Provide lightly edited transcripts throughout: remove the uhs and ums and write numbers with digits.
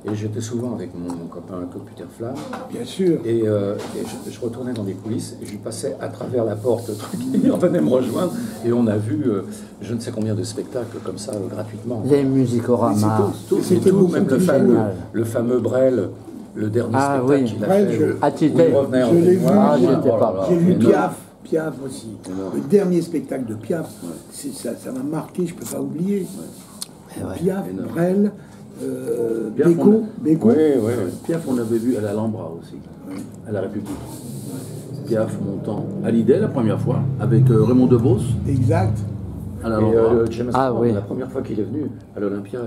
Et j'étais souvent avec mon copain Computer Flamme. Bien sûr. Et je retournais dans des coulisses et je lui passais à travers la porte. Il venait me rejoindre et on a vu je ne sais combien de spectacles comme ça gratuitement. Les musicoramas. C'était tout, même le fameux Brel, le dernier spectacle qu'il a fait. J'ai vu Piaf aussi. Le dernier spectacle de Piaf, ça m'a marqué, je ne peux pas oublier. Piaf, Brel. Beko. Piaf, on l'avait vu à l'Alhambra aussi, à la République. Piaf montant à l'idée la première fois, avec Raymond DeVos. Exact. À James Brown, la première fois qu'il est venu à l'Olympia.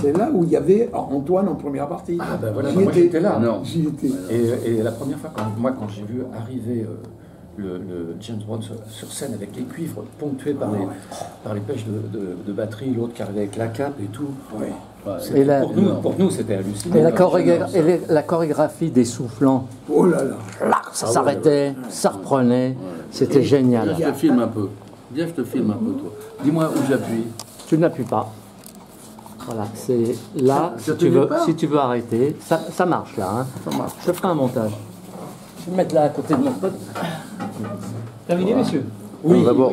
C'est là où il y avait Antoine en première partie. Ah ben voilà, moi j'étais là. Non. Et la première fois, quand j'ai vu arriver le James Brown sur scène avec les cuivres ponctués par les pêches de batterie, l'autre qui arrivait avec la cape et tout. Et pour nous, c'était hallucinant. Et la chorégraphie des soufflants. Oh là là. Ça s'arrêtait, ça reprenait. C'était génial. Je te filme un peu. Viens, je te filme un peu, toi. Dis-moi où j'appuie. Tu n'appuies pas. Voilà, c'est là, si tu veux arrêter. Ça marche là. Hein. Ça marche. Je te ferai un montage. Je vais me mettre là à côté de mon pote. Terminé, messieurs? Oui, d'abord,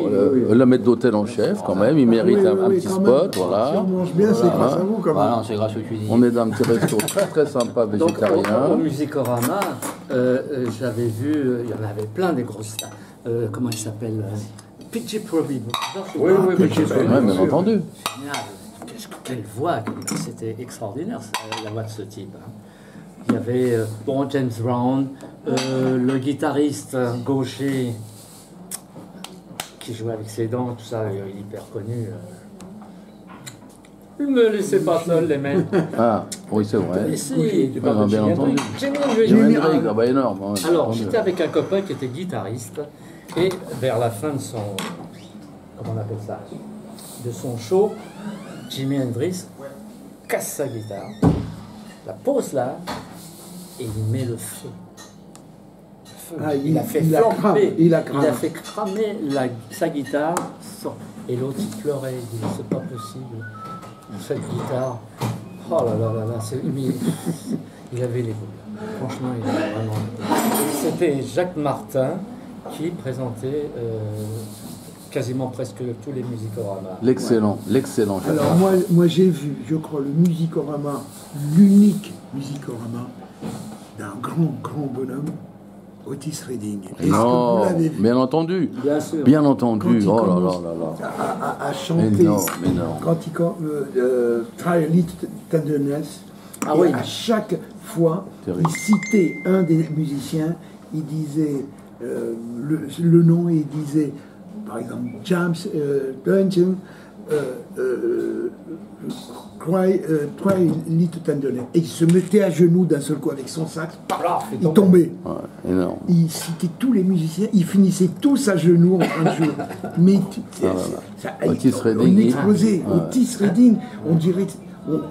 la maître d'hôtel en chef, quand même, il mérite un petit spot, voilà. Si on mange bien, c'est grâce à vous, quand même. Voilà, c'est grâce au cuisinier. On est dans un petit resto très très sympa, végétarien. Donc, au Musicorama, j'avais vu, il y en avait plein des grosses stars. Comment il s'appelle PJ Proby. Oui, PJ Proby, bien entendu. Génial. Quelle voix, c'était extraordinaire, la voix de ce type. Il y avait James Brown, le guitariste gaucher qui jouait avec ses dents, tout ça, il est hyper connu. Il me laissait pas seul, les mecs. Ah, oui, c'est vrai. Et si, bien entendu. Jimi Hendrix, bah énorme. Alors, j'étais avec un copain qui était guitariste, et vers la fin de son... Comment on appelle ça? De son show, Jimi Hendrix casse sa guitare, la pose là, et il met le feu. Il a fait cramer sa guitare, et l'autre il pleurait, il dit c'est pas possible, cette guitare, oh là là là là, il avait les boules. Franchement, il avait vraiment... C'était Jacques Martin qui présentait quasiment presque tous les musicoramas. L'excellent Jacques. Alors moi j'ai vu, je crois, le musicorama, l'unique musicorama d'un grand bonhomme, Otis Redding. Non, bien entendu. Bien sûr. Bien entendu. Oh là là là là. À chanter. Énorme. Quand il Try a Little Tenderness. À chaque fois, il citait un des musiciens, il disait le nom et il disait, par exemple, James Dungeon, Try a Little Tenderness. Et il se mettait à genoux d'un seul coup avec son sax, il tombait. Ouais, énorme. Il citait tous les musiciens, ils finissaient tous à genoux en train de jouer. Mais Otis Redding, on explosait. Otis Redding, on dirait...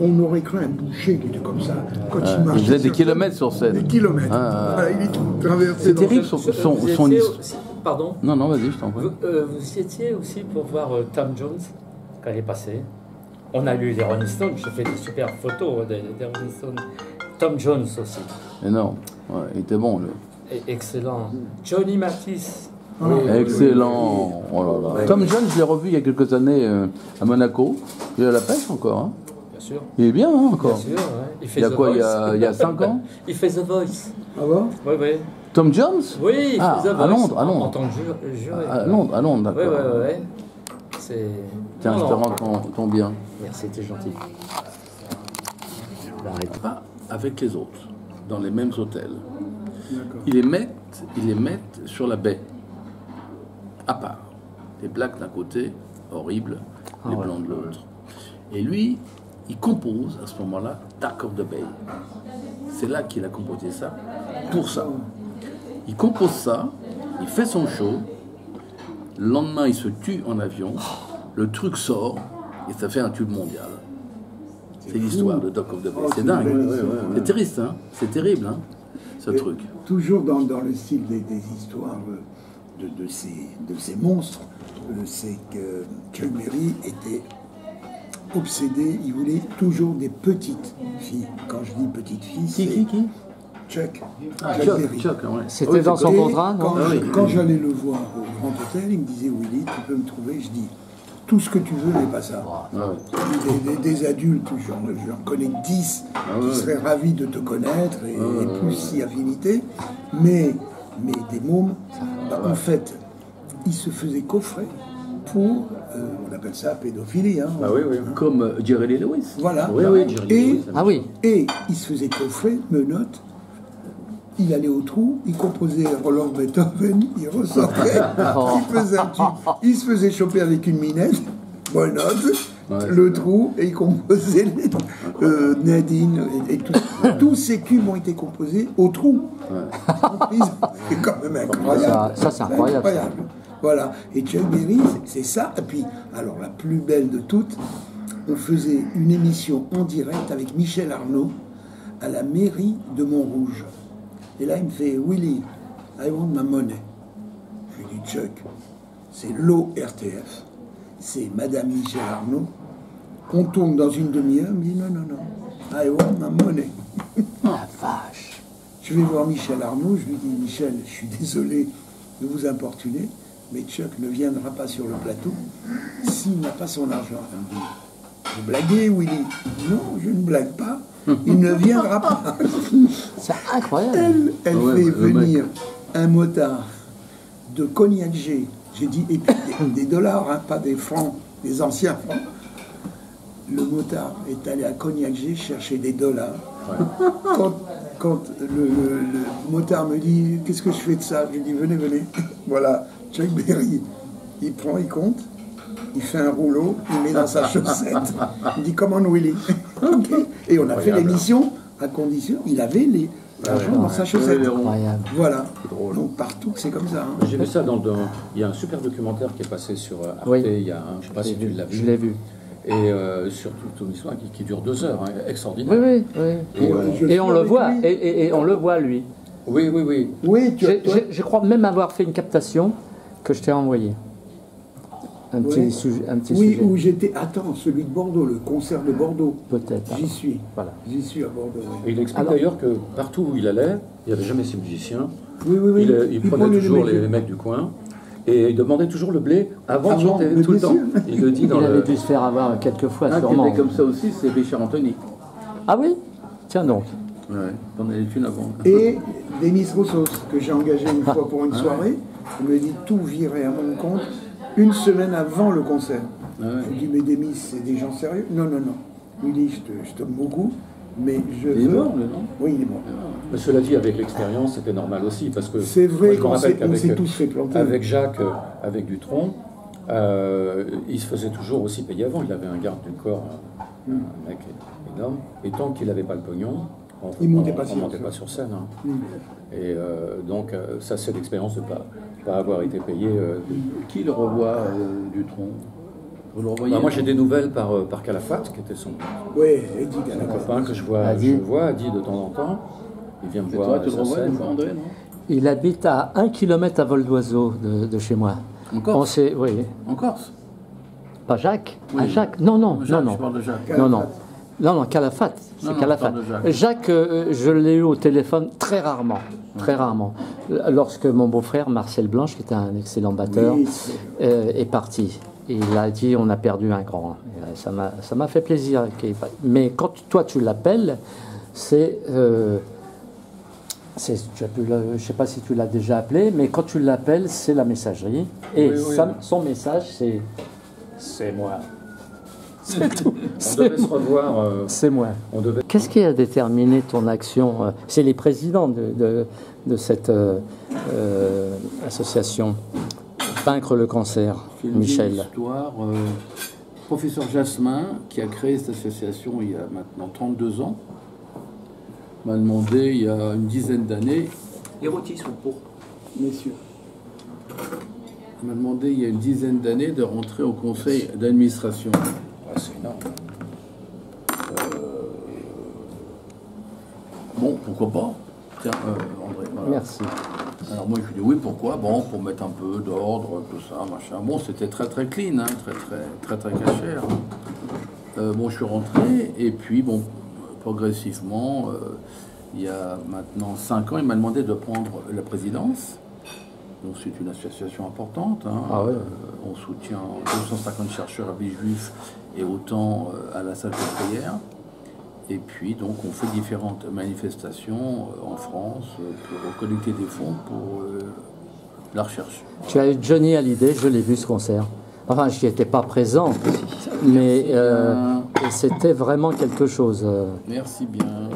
On aurait cru un boucher qui était comme ça. Quand il marchait. Il faisait des kilomètres sur scène. Des kilomètres. Voilà, il est traversé. C'est terrible son histoire. Pardon. Non, vas-y, je t'en prie. Vous y étiez aussi pour voir Tom Jones quand il est passé. On a lu les Rolling Stones, j'ai fait des super photos des Rolling Stones. Tom Jones aussi. Énorme. Ouais, il était bon, lui. Excellent. Johnny Mathis. Excellent. Oh là là. Tom Jones, je l'ai revu il y a quelques années à Monaco. Il est à la pêche encore. Hein. Bien sûr. Il est bien encore. Bien sûr, ouais. Il y a quoi, il y a 5 ans? Il fait The Voice. Ah bon? Oui, oui. Tom Jones? Oui, il fait The Voice. À Londres, en tant que juré. À Londres, d'accord. Oui. Tiens, je te rends ton bien. Merci, t'es gentil. Pas avec les autres, dans les mêmes hôtels. Ils les mettent sur la baie, à part. Les blacks d'un côté, horribles, les blancs de l'autre. Et lui, il compose à ce moment-là Dark of the Bay. C'est là qu'il a composé ça, pour ça. Il compose ça, il fait son show, le lendemain il se tue en avion, le truc sort et ça fait un tube mondial. C'est l'histoire de Dark of the Bay. C'est dingue. C'est triste, hein. C'est terrible, hein, ce truc. Toujours dans le style des histoires de ces monstres, c'est que Chuck Berry était obsédé, il voulait toujours des petites filles. Quand je dis petites filles, c'est Qui Chuck. Chuck, ouais. C'était dans son Et contrat, non? quand j'allais le voir au Grand Hôtel, il me disait, Willy, tu peux me trouver? Je dis, tout ce que tu veux, mais pas ça. Des adultes, j'en connais 10 qui seraient ravis de te connaître et plus si affinité, mais des mômes, en fait, ils se faisaient coffrer pour, on appelle ça pédophilie. Hein, Comme Jerry Lee Lewis. Voilà. Et il se faisait coffrer, menottes. Il allait au trou, il composait Roland Beethoven, il ressortait, il faisait un tube, il se faisait choper avec une minette, monote, le trou, et il composait Nadine, et tout. Tous ces cubes ont été composés au trou. C'est quand même incroyable. Ça, c'est incroyable. Voilà. Et Chuck Berry, c'est ça. Et puis, alors la plus belle de toutes, on faisait une émission en direct avec Michel Arnaud à la mairie de Montrouge. Et là, il me fait, Willy, I want my money. Je lui dis, Chuck, c'est l'ORTF, c'est Madame Michel Arnaud. On tourne dans une demi-heure, il me dit, non, I want my money. La vache. Je vais voir Michel Arnaud, je lui dis, Michel, je suis désolé de vous importuner, mais Chuck ne viendra pas sur le plateau s'il n'a pas son argent. Elle me dit, vous blaguez, Willy? Non, je ne blague pas. Il ne viendra pas. C'est incroyable. Elle fait venir un motard de Cognac G. J'ai dit, et puis des dollars, hein, pas des francs, des anciens francs. Le motard est allé à Cognac G chercher des dollars. Quand le motard me dit, qu'est-ce que je fais de ça? Je lui dis, venez. Voilà, Chuck Berry, il prend, il compte. Il fait un rouleau, il met dans sa chaussette. Il dit, come on, Willy. Okay. Et on a fait l'émission à condition, il avait l'argent dans sa chaussette. Voilà. Donc partout, c'est comme ça. Hein. J'ai vu ça il y a un super documentaire qui est passé sur Arte, il y a je ne sais pas si tu l'as vu. Je l'ai vu. Et sur toute une histoire qui dure 2 heures, hein, extraordinaire. Oui. Et on le voit, et on le voit, lui. Oui. Je crois même avoir fait une captation que je t'ai envoyée. Un petit sujet. Où j'étais. Attends, celui de Bordeaux, le concert de Bordeaux. Peut-être. J'y suis. Voilà. J'y suis à Bordeaux. Et il explique d'ailleurs que partout où il allait, il n'y avait jamais ses musiciens. Oui. Il prenait toujours les mecs du coin. Et il demandait toujours le blé avant de chanter tout le temps. Il le dit dans avait dû se faire avoir quelques fois, sûrement. Qui était comme ça aussi, c'est Richard Anthony. Ah oui? Tiens donc. Ouais, on a les thunes avant. Et Demis Roussos, que j'ai engagé une fois pour une soirée, il me dit tout virer à mon compte. Une semaine avant le concert. Je lui dis, mais Demis, c'est des gens sérieux? Non. Willy, je t'aime beaucoup, mais il est mort, non? Oui, il est mort. Mais cela dit, avec l'expérience, c'était normal aussi, parce que... C'est vrai qu'on s'est tous fait planter. Avec Jacques, avec Dutronc, il se faisait toujours aussi payer avant. Il avait un garde du corps, un mec énorme, et tant qu'il n'avait pas le pognon, on ne montait pas sur scène. Hein. Et donc, ça, c'est l'expérience de ne pas avoir été payé. Qui le revoit, Dutronc? Vous le revoyez? Moi, j'ai des nouvelles par Calafat, qui était son copain que je vois Adi de temps en temps. Il vient me voir. Toi, tu le revois une fois, André, non? Il habite à 1 kilomètre à vol d'oiseau de chez moi. En Corse? Oui. En Corse? Pas Jacques? Oui. Ah, Jacques? Non. Je parle de Jacques. Non, Calafat. C'est Calafat. Jacques, je l'ai eu au téléphone très rarement. Lorsque mon beau-frère, Marcel Blanche, qui était un excellent batteur, est parti. Il a dit, on a perdu un grand. Ça m'a fait plaisir. Mais quand toi, tu l'appelles, c'est... je ne sais pas si tu l'as déjà appelé, mais quand tu l'appelles, c'est la messagerie. Et son message, c'est moi. C'est tout. On devait se revoir. C'est moi. Qu'est-ce qui a déterminé ton action? C'est les présidents de cette association. Vaincre le cancer, Michel. Histoire, professeur Jasmin, qui a créé cette association il y a maintenant 32 ans, m'a demandé il y a une dizaine d'années. Les rôtis sont pour. Messieurs. Il m'a demandé il y a une dizaine d'années de rentrer au conseil d'administration. C'est énorme. Bon, pourquoi pas? Tiens, André. Voilà. Merci. Alors moi je lui dis oui, pourquoi? Bon, pour mettre un peu d'ordre, tout ça, machin. Bon, c'était très clean, hein, très cachère. bon, je suis rentré, et puis, bon, progressivement, il y a maintenant 5 ans, il m'a demandé de prendre la présidence. Donc c'est une association importante. Hein. Ah ouais. On soutient 250 chercheurs à Villejuif et autant à la salle de prière. Et puis donc on fait différentes manifestations en France pour collecter des fonds pour la recherche. Tu as eu Johnny Hallyday, je l'ai vu ce concert. Enfin, je n'y étais pas présent, mais c'était vraiment quelque chose. Merci bien.